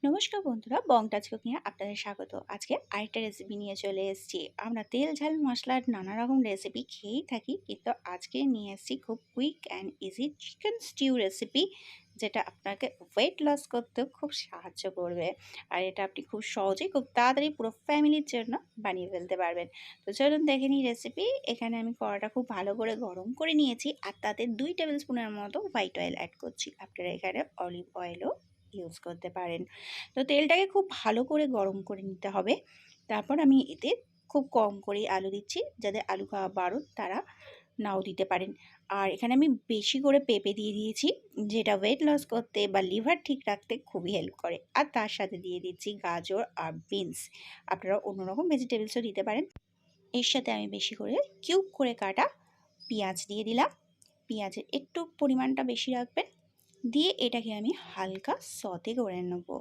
নমস্কার বন্ধুরা, বংটাচ কুকিং এ আপনাদের স্বাগত। আজকে আরেকটা রেসিপি নিয়ে চলে এসেছি। আমরা তেল ঝাল মশলার নানা রকম রেসিপি খেয়েই থাকি, কিন্তু আজকে নিয়ে এসেছি খুব quick and easy chicken stew recipe, যেটা আপনাকে ওয়েট লস করতেও খুব সাহায্য করবে। আর এটা আপনি খুব সহজেই খুব তাড়াতাড়ি পুরো ফ্যামিলির জন্য বানিয়ে ফেলতে পারবেন। তো চলুন দেখে নিই রেসিপি। এখানে আমি কড়াটা খুব ভালো করে গরম করে নিয়েছি, আর তাতে 2 টেবিল স্পুনের মতো হোয়াইট অয়েল অ্যাড করছি। আপনারা এখানে অলিভ অয়েলও ইউজ করতে পারেন। তো তেলটাকে খুব ভালো করে গরম করে নিতে হবে। তারপর আমি এতে খুব কম করেই আলু দিচ্ছি, যাদের আলু খাওয়া বারণ তারা নাও দিতে পারেন। আর এখানে আমি বেশি করে পেঁপে দিয়ে দিয়েছি, যেটা ওয়েট লস করতে বা লিভার ঠিক রাখতে খুবই হেল্প করে। আর তার সাথে দিয়ে দিচ্ছি গাজর আর বিনস। আপনারা অন্যরকম ভেজিটেবলসও দিতে পারেন। এর সাথে আমি বেশি করে কিউব করে কাটা পেঁয়াজ দিয়ে দিলাম। পেঁয়াজের একটু পরিমাণটা বেশি রাখবেন। দিয়ে এটাকে আমি হালকা সতে করে নেবো।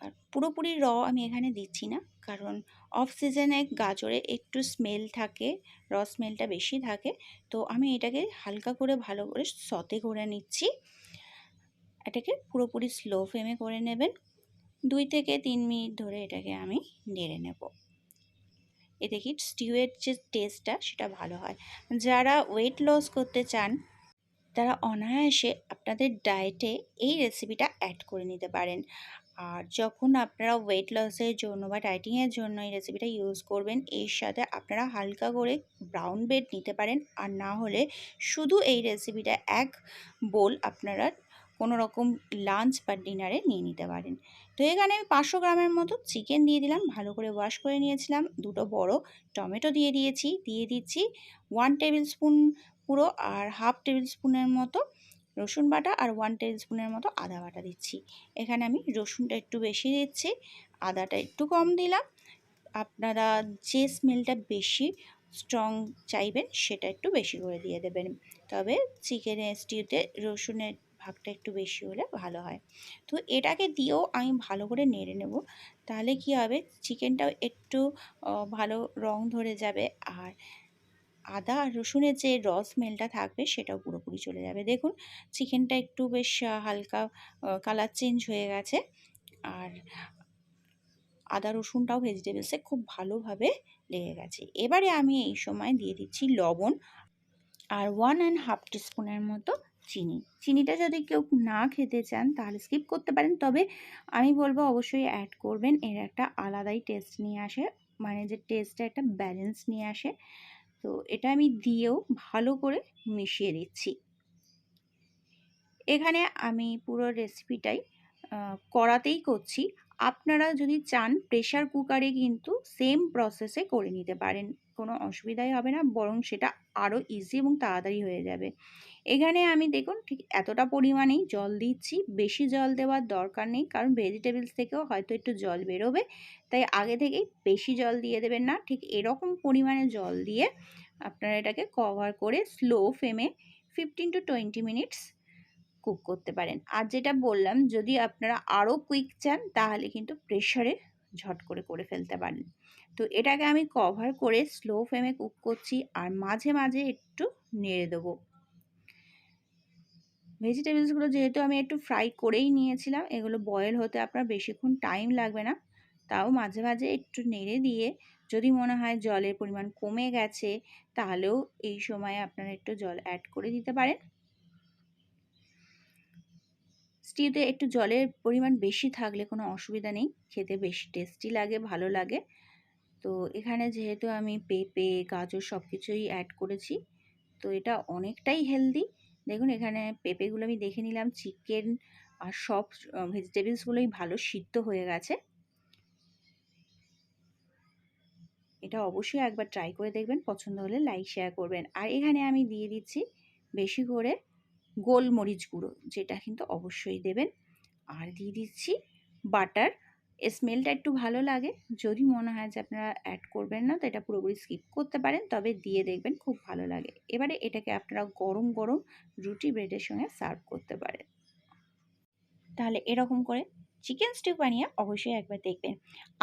আর পুরোপুরি আমি এখানে দিচ্ছি না, কারণ অফ সিজনে গাজরে একটু স্মেল থাকে, স্মেলটা বেশি থাকে। তো আমি এটাকে হালকা করে ভালো করে সতে করে নিচ্ছি। এটাকে পুরোপুরি স্লো ফ্লেমে করে নেবেন। 2 থেকে 3 মিনিট ধরে এটাকে আমি নেড়ে নেব। এতে কি স্টিউয়ের যে টেস্টটা সেটা ভালো হয়। যারা ওয়েট লস করতে চান তারা অনায়াসে আপনাদের ডায়েটে এই রেসিপিটা অ্যাড করে নিতে পারেন। আর যখন আপনারা ওয়েট লসের জন্য বা ডায়েটিংয়ের জন্য এই রেসিপিটা ইউজ করবেন, এর সাথে আপনারা হালকা করে ব্রাউন ব্রেড নিতে পারেন। আর না হলে শুধু এই রেসিপিটা এক বোল আপনারা কোনো রকম লাঞ্চ বা ডিনারে নিয়ে নিতে পারেন। তো এখানে আমি 500 গ্রামের মতো চিকেন দিয়ে দিলাম, ভালো করে ওয়াশ করে নিয়েছিলাম। 2টো বড় টমেটো দিয়ে দিয়েছি, দিয়ে দিচ্ছি 1 টেবিল স্পুন পুরো, আর হাফ টেবিল স্পুনের মতো রসুন বাটা, আর 1 টেবিল স্পুনের মতো আদা বাটা দিচ্ছি। এখানে আমি রসুনটা একটু বেশি দিচ্ছি, আদাটা একটু কম দিলাম। আপনারা যে স্মেলটা বেশি স্ট্রং চাইবেন সেটা একটু বেশি করে দিয়ে দেবেন। তবে চিকেনের স্টিউতে রসুনের ভাগটা একটু বেশি হলে ভালো হয়। তো এটাকে দিয়েও আমি ভালো করে নেড়ে নেব। তাহলে কি হবে, চিকেনটাও একটু ভালো রং ধরে যাবে, আর আদা আর রসুনের যে স্মেলটা থাকবে সেটাও পুরোপুরি চলে যাবে। দেখুন চিকেনটা একটু বেশ হালকা কালার চেঞ্জ হয়ে গেছে, আর আদা রসুনটাও ভেজিটেবলসে খুব ভালোভাবে লেগে গেছে। এবারে আমি এই সময় দিয়ে দিচ্ছি লবণ, আর 1.5 টিস্পুনের মতো চিনি। চিনিটা যদি কেউ না খেতে চান তাহলে স্কিপ করতে পারেন, তবে আমি বলবো অবশ্যই অ্যাড করবেন। এর একটা আলাদাই টেস্ট নিয়ে আসে, মানে যে টেস্টটা একটা ব্যালেন্স নিয়ে আসে। তো এটা আমি দিয়েও ভালো করে মিশিয়ে দিচ্ছি। এখানে আমি পুরো রেসিপিটাই কড়াতেই করছি। আপনারা যদি চান প্রেশার কুকারে কিন্তু সেম প্রসেসে করে নিতে পারেন, কোনো অসুবিধাই হবে না, বরং সেটা আরও ইজি এবং তাড়াতাড়ি হয়ে যাবে। এখানে আমি দেখুন ঠিক এতটা পরিমাণেই জল দিচ্ছি, বেশি জল দেওয়ার দরকার নেই, কারণ ভেজিটেবলস থেকেও হয়তো একটু জল বেরোবে, তাই আগে থেকেই বেশি জল দিয়ে দেবেন না। ঠিক এরকম পরিমাণে জল দিয়ে আপনারা এটাকে কভার করে স্লো ফ্লেমে 15 to 20 মিনিটস কুক করতে পারেন। আর যেটা বললাম, যদি আপনারা আরও কুইক চান তাহলে কিন্তু প্রেশারে ঝট করে করে ফেলতে পারেন। তো এটাকে আমি কভার করে স্লো ফ্লেমে কুক করছি, আর মাঝে মাঝে একটু নেড়ে দেবো। ভেজিটেবলসগুলো যেহেতু আমি একটু ফ্রাই করেই নিয়েছিলাম, এগুলো বয়েল হতে আপনার বেশিক্ষণ টাইম লাগবে না। তাও মাঝে মাঝে একটু নেড়ে দিয়ে যদি মনে হয় জলের পরিমাণ কমে গেছে, তাহলেও এই সময় আপনারা একটু জল অ্যাড করে দিতে পারেন। স্টিউতে একটু জলের পরিমাণ বেশি থাকলে কোনো অসুবিধা নেই, খেতে বেশ টেস্টি লাগে, ভালো লাগে। তো এখানে যেহেতু আমি পেঁপে গাজর সব কিছুই অ্যাড করেছি, তো এটা অনেকটাই হেলদি। দেখুন এখানে পেঁপেগুলো আমি দেখে নিলাম, চিকেন আর সব ভেজিটেবলসগুলোই ভালো সিদ্ধ হয়ে গেছে। এটা অবশ্যই একবার ট্রাই করে দেখবেন, পছন্দ হলে লাইক শেয়ার করবেন। আর এখানে আমি দিয়ে দিচ্ছি বেশি করে গোলমরিচ গুঁড়ো, যেটা কিন্তু অবশ্যই দেবেন। আর দিয়ে দিচ্ছি বাটার। স্মেলটা একটু ভালো লাগে, যদি মনে হয় যে আপনারা অ্যাড করবেন না তো এটা পুরোপুরি স্কিপ করতে পারেন, তবে দিয়ে দেখবেন খুব ভালো লাগে। এবারে এটাকে আপনারা গরম গরম রুটি ব্রেডের সঙ্গে সার্ভ করতে পারেন। তাহলে এরকম করে চিকেন স্টিউ বানিয়ে অবশ্যই একবার দেখবেন।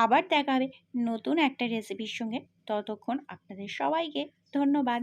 আবার দেখা হবে নতুন একটা রেসিপির সঙ্গে। ততক্ষণ আপনাদের সবাইকে ধন্যবাদ।